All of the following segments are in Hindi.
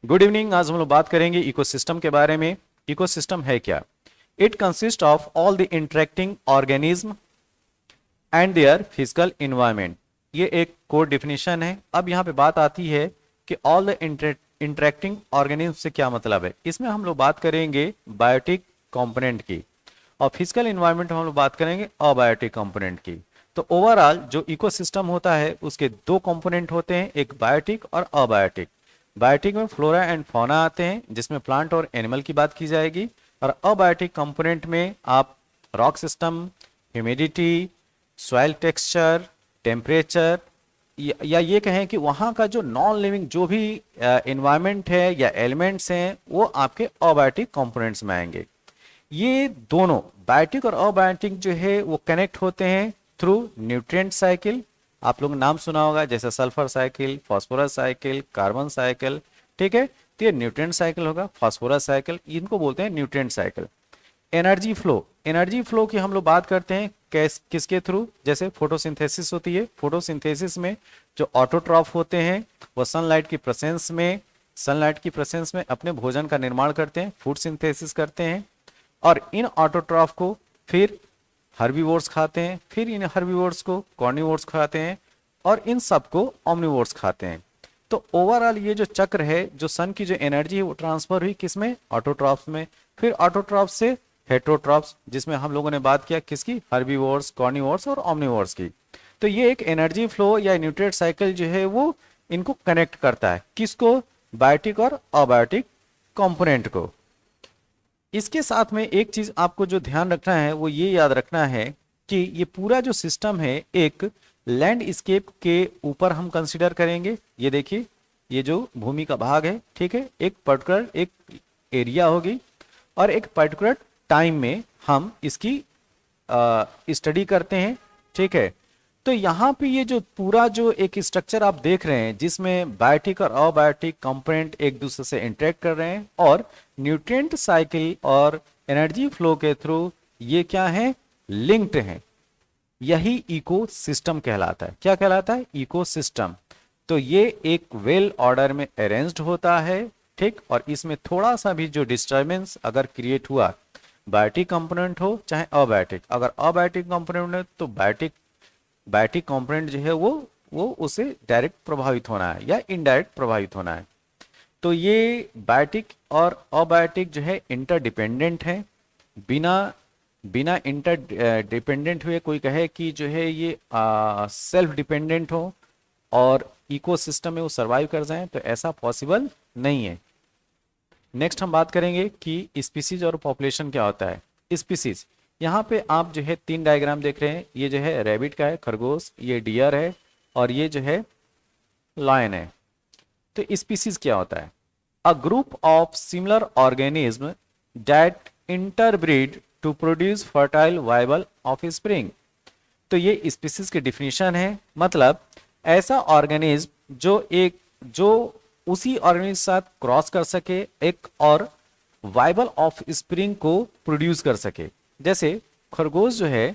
Good evening. आज हम लोग बात करेंगे इकोसिस्टम के बारे में। इकोसिस्टम है क्या? It consist of all the interacting organism and their physical environment. ये एक कोड डिफिनेशन है। अब यहाँ पे बात आती है कि ऑल द इंटरेक्टिंग ऑर्गेनिज्म से क्या मतलब है। इसमें हम लोग बात करेंगे बायोटिक कंपोनेंट की, और फिजिकल इन्वायरमेंट हम लोग बात करेंगे अबायोटिक कंपोनेंट की। तो ओवरऑल जो इकोसिस्टम होता है उसके दो कंपोनेंट होते हैं, एक बायोटिक और अबायोटिक। बायोटिक में फ्लोरा एंड फौना आते हैं, जिसमें प्लांट और एनिमल की बात की जाएगी, और अबायोटिक कंपोनेंट में आप rock system, humidity, soil texture, temperature, या ये कहें कि वहाँ का जो नॉन लिविंग जो भी एनवायरनमेंट है या एलिमेंट्स हैं वो आपके अबायोटिक कंपोनेंट्स में आएंगे। ये दोनों बायोटिक और अबायोटिक जो है वो कनेक्ट होते हैं थ्रू न्यूट्रिएंट साइकिल। आप लोग नाम सुना होगा, जैसे sulphur cycle, phosphorus cycle, carbon cycle. ठीक है, तो ये न्यूट्रिएंट साइकिल होगा, फास्फोरस साइकिल, इनको बोलते हैं न्यूट्रिएंट साइकिल। एनर्जी फ्लो की हम लोग बात करते हैं किसके थ्रू? जैसे फोटोसिंथेसिस होती है। फोटोसिंथेसिस में जो ऑटोट्रॉफ होते हैं वो सनलाइट की प्रेजेंस में अपने भोजन का निर्माण करते हैं, फूड सिंथेसिस करते हैं, और इन ऑटोट्रॉफ को फिर हर्बीवोर्स खाते हैं, फिर इन हर्बीवोर्स को कॉर्निवोर्स खाते हैं, और इन सबको ऑमनिवोर्स खाते हैं। तो ओवरऑल ये जो चक्र है, जो सन की जो एनर्जी है वो ट्रांसफर हुई किसमें? ऑटोट्रॉफ्स में। फिर ऑटोट्रॉफ से हेटरोट्रॉफ्स, जिसमें हम लोगों ने बात किया किसकी? हर्बीवोर्स, कॉर्निवोर्स और ऑमनिवोर्स की। तो ये एक एनर्जी फ्लो या न्यूट्रिएंट साइकिल जो है वो इनको कनेक्ट करता है। किसको? बायोटिक और अबायोटिक कंपोनेंट को। इसके साथ में एक चीज आपको जो ध्यान रखना है वो ये याद रखना है कि ये पूरा जो सिस्टम है एक लैंडस्केप के ऊपर हम कंसीडर करेंगे। ये देखिए, ये जो भूमि का भाग है, ठीक है, एक पर्टिकुलर एक एरिया होगी, और एक पर्टिकुलर टाइम में हम इसकी स्टडी करते हैं। ठीक है, तो यहाँ पे ये जो पूरा जो एक स्ट्रक्चर आप देख रहे हैं, जिसमें बायोटिक और अबायोटिक कंपोनेंट एक दूसरे से इंटरेक्ट कर रहे हैं, और न्यूट्रिएंट साइकिल और एनर्जी फ्लो के थ्रू ये क्या है? लिंक्ड हैं। यही इकोसिस्टम कहलाता है। क्या कहलाता है? इकोसिस्टम। तो ये एक वेल ऑर्डर में अरेंज्ड होता है, ठीक, और इसमें थोड़ा सा भी जो डिस्टर्बेंस अगर क्रिएट हुआ, बायोटिक कंपोनेंट हो चाहे अबायोटिक, अगर अबायोटिक कंपोनेंट है तो बायोटिक कंपोनेंट जो है वो उसे डायरेक्ट प्रभावित होना है या इनडायरेक्ट प्रभावित होना है। तो ये बायोटिक और अबायोटिक जो है इंटरडिपेंडेंट है। बिना बिना इंटर डिपेंडेंट हुए कोई कहे कि जो है ये सेल्फ डिपेंडेंट हो और इकोसिस्टम में वो सरवाइव कर जाएं, तो ऐसा पॉसिबल नहीं है। नेक्स्ट हम बात करेंगे कि स्पीसीज और पॉपुलेशन क्या होता है। स्पीसीज, यहाँ पे आप जो है तीन डायग्राम देख रहे हैं। ये जो है रैबिट का है, खरगोश, ये डियर है, और ये जो है लायन है। तो स्पीसीज क्या होता है? A group of similar organism that interbreed to produce fertile viable offspring. तो ये स्पीसीज की डिफिनीशन है। मतलब ऐसा ऑर्गेनिज्म जो उसी ऑर्गेनिज्म के साथ क्रॉस कर सके एक, और वाइबल ऑफ स्प्रिंग को प्रोड्यूस कर सके। जैसे खरगोश जो है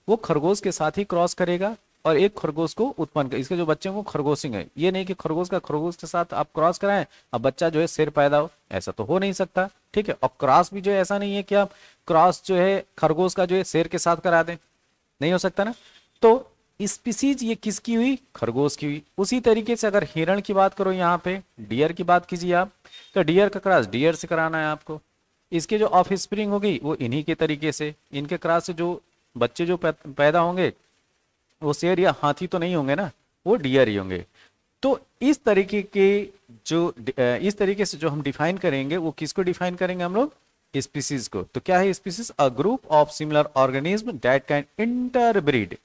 वो खरगोश के साथ ही क्रॉस करेगा और एक खरगोश को उत्पन्न कर, इसके जो बच्चे को खरगोशिंग है। ये नहीं कि खरगोश का खरगोश के साथ आप क्रॉस कराएं अब बच्चा जो है शेर पैदा हो, ऐसा तो हो नहीं सकता। ठीक है, और क्रॉस भी जो है ऐसा नहीं है कि आप क्रॉस जो है खरगोश का जो है शेर के साथ करा दें, नहीं हो सकता ना। तो स्पीसीज ये किसकी हुई? खरगोश की हुई। उसी तरीके से अगर हिरण की बात करो, यहाँ पे डियर की बात कीजिए आप, तो डियर का क्रॉस डियर से कराना है आपको। इसके जो ऑफ स्प्रिंग होगी वो इन्हीं के तरीके से, इनके क्रॉस से जो बच्चे जो पैदा होंगे वो शेर या हाथी तो नहीं होंगे ना, वो डियर ही होंगे। तो इस तरीके के इस तरीके से जो हम डिफाइन करेंगे वो किसको डिफाइन करेंगे हम लोग? स्पीसीज को। तो क्या है species? A group of similar organism that can interbreed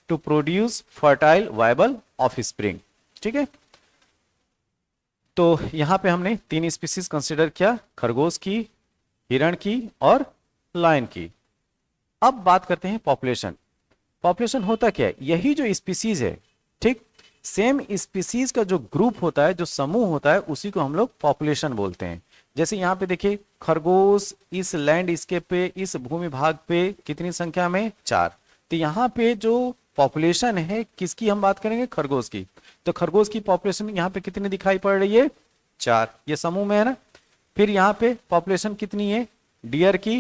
to produce fertile viable offspring. ठीक है, तो यहां पे हमने तीन स्पीसीज कंसिडर किया, खरगोश की, हिरण की और लायन की। अब बात करते हैं पॉपुलेशन। पॉपुलेशन होता क्या है? यही जो स्पीसीज है, ठीक, सेम स्पीसीज का जो ग्रुप होता है, जो समूह होता है, उसी को हम लोग पॉपुलेशन बोलते हैं। जैसे यहाँ पे देखिए, खरगोश इस लैंडस्केप पे, इस भूमि भाग पे कितनी संख्या में? 4। तो यहाँ पे जो पॉपुलेशन है किसकी हम बात करेंगे? खरगोश की। तो खरगोश की पॉपुलेशन यहाँ पे कितनी दिखाई पड़ रही है? 4, ये समूह में है ना। फिर यहाँ पे पॉपुलेशन कितनी है डियर की,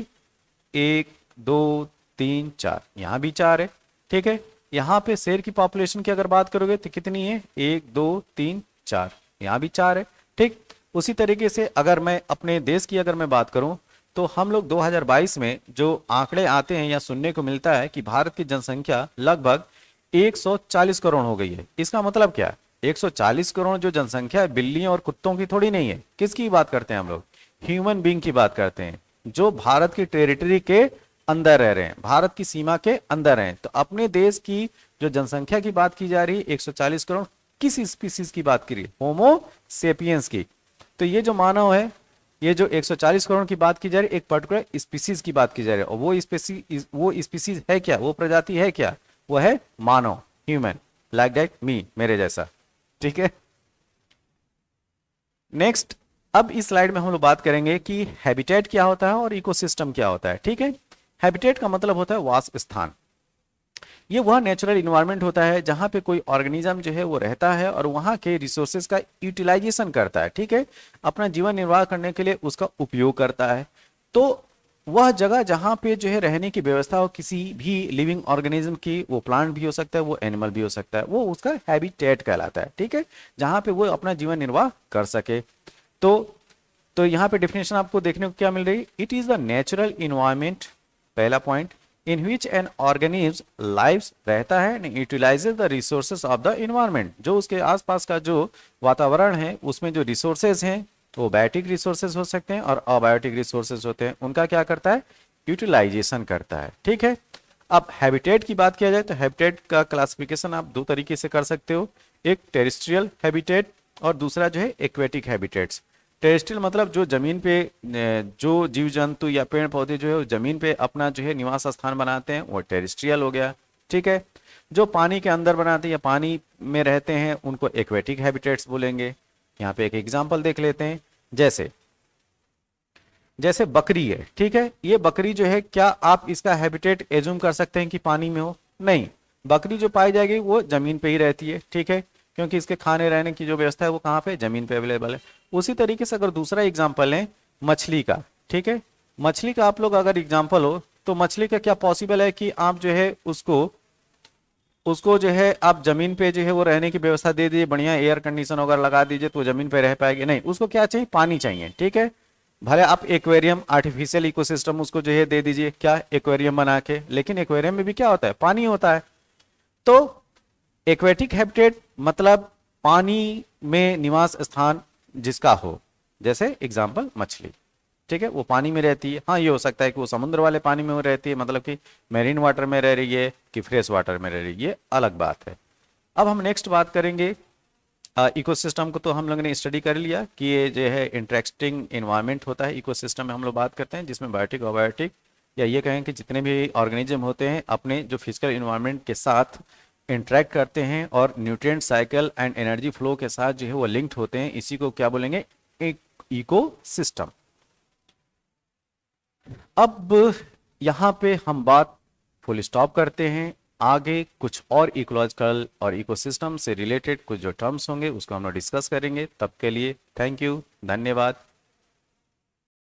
1 2 3 4, यहाँ भी 4 है, ठीक है। यहाँ पे शेर की पॉपुलेशन की अगर बात करोगे तो कितनी है, 1 2 3 4, यहाँ भी 4 है, ठीक। उसी तरीके से अगर मैं अपने देश की अगर मैं बात करूं तो हम लोग 2022 में जो आंकड़े आते हैं या सुनने को मिलता है कि भारत की जनसंख्या लगभग 140 करोड़ हो गई है। इसका मतलब क्या है, 140 करोड़ जो जनसंख्या है बिल्लियों और कुत्तों की थोड़ी नहीं है। किसकी बात करते हैं हम लोग, ह्यूमन बींग की बात करते हैं, जो भारत की टेरिटरी के अंदर रह रहे हैं, भारत की सीमा के अंदर हैं। तो अपने देश की जो जनसंख्या की बात की जा रही है 140 करोड़, किस स्पीसीज की बात की रही है, होमो सेपियंस की। तो ये जो मानव है, ये जो 140 करोड़ की बात की जा रही है, एक पर्टिकुलर स्पीसीज की बात की जा रही है। और वो स्पीसीज है क्या, वो प्रजाति है क्या, वो है मानव, ह्यूमन, लाइक दैट मी, मेरे जैसा, ठीक है। नेक्स्ट, अब इस स्लाइड में हम लोग बात करेंगे कि हैबिटेट क्या होता है और इकोसिस्टम क्या होता है, ठीक है। हैबिटेट का मतलब होता है वास स्थान। ये वह नेचुरल इन्वायरमेंट होता है जहां पे कोई ऑर्गेनिज्म जो है वो रहता है और वहां के रिसोर्सेज का यूटिलाइजेशन करता है, ठीक है, अपना जीवन निर्वाह करने के लिए उसका उपयोग करता है। तो वह जगह जहां पे जो है रहने की व्यवस्था हो किसी भी लिविंग ऑर्गेनिज्म की, वो प्लांट भी हो सकता है, वो एनिमल भी हो सकता है, वो उसका हैबिटेट कहलाता है, ठीक है, जहां पे वो अपना जीवन निर्वाह कर सके। तो यहाँ पे डेफिनेशन आपको देखने को क्या मिल रही है, it is the natural environment, पहला point, in which an organism lives, रहता है, and utilises the resources of the environment, जो उसके आसपास का जो वातावरण है उसमें जो रिसोर्सेज हैं वो बायोटिक रिसोर्सेज हो सकते हैं और अबायोटिक रिसोर्सेज होते हैं, उनका क्या करता है, यूटिलाइजेशन करता है, ठीक है। अब हैबिटेट की बात किया जाए तो हैबिटेट का क्लासिफिकेशन आप दो तरीके से कर सकते हो, एक टेरेस्ट्रियल हैबिटेट और दूसरा जो है एक्वेटिक हैबिटेट्स। टेरेस्ट्रियल मतलब जो जमीन पे जो जीव जंतु या पेड़ पौधे जो है वो जमीन पे अपना जो है निवास स्थान बनाते हैं, वो टेरेस्ट्रियल हो गया, ठीक है। जो पानी के अंदर बनाते हैं या पानी में रहते हैं उनको एक्वेटिक हैबिटेट्स बोलेंगे। यहाँ पे एक एग्जांपल देख लेते हैं, जैसे जैसे बकरी है, ठीक है, ये बकरी जो है, क्या आप इसका हैबिटेट एज्यूम कर सकते हैं कि पानी में हो, नहीं, बकरी जो पाई जाएगी वो जमीन पे ही रहती है, ठीक है, क्योंकि इसके खाने रहने की जो व्यवस्था है वो कहाँ पे, जमीन पे अवेलेबल है। उसी तरीके से अगर दूसरा एग्जाम्पल है मछली का, ठीक है, मछली का आप लोग अगर एग्जाम्पल हो तो मछली का क्या पॉसिबल है कि आप जो है उसको उसको जो है आप जमीन पे जो है वो रहने की व्यवस्था दे दीजिए, बढ़िया एयर कंडीशन वगैरह लगा दीजिए तो जमीन पे रह पाएगी, नहीं, उसको क्या चाहिए, पानी चाहिए, ठीक है। भले आप एक्वेरियम आर्टिफिशियल इकोसिस्टम उसको जो है दे दीजिए, क्या, एक्वेरियम बना के, लेकिन एक्वेरियम में भी क्या होता है, पानी होता है। तो एक्वेटिक हैबिटेट मतलब पानी में निवास स्थान जिसका हो, जैसे एग्जाम्पल मछली, ठीक है, वो पानी में रहती है। हाँ, ये हो सकता है कि वो समुद्र वाले पानी में वो रहती है, मतलब कि मेरीन वाटर में रह रही है कि फ्रेश वाटर में रह रही है, ये अलग बात है। अब हम नेक्स्ट बात करेंगे इकोसिस्टम को। तो हम लोगों ने स्टडी कर लिया कि ये जो है इंटरेक्टिंग इन्वायरमेंट होता है इकोसिस्टम में, हम लोग बात करते हैं जिसमें बायोटिक अबायोटिक या ये कहें कि जितने भी ऑर्गेनिज्म होते हैं अपने जो फिजिकल इन्वायरमेंट के साथ इंटरेक्ट करते हैं और nutrient cycle and energy flow के साथ जो है वो लिंक्ड होते हैं, इसी को क्या बोलेंगे, एक इकोसिस्टम। अब यहाँ पे हम बात फुल स्टॉप करते हैं, आगे कुछ और इकोलॉजिकल और इकोसिस्टम से रिलेटेड कुछ जो टर्म्स होंगे उसको हम लोग डिस्कस करेंगे। तब के लिए थैंक यू, धन्यवाद।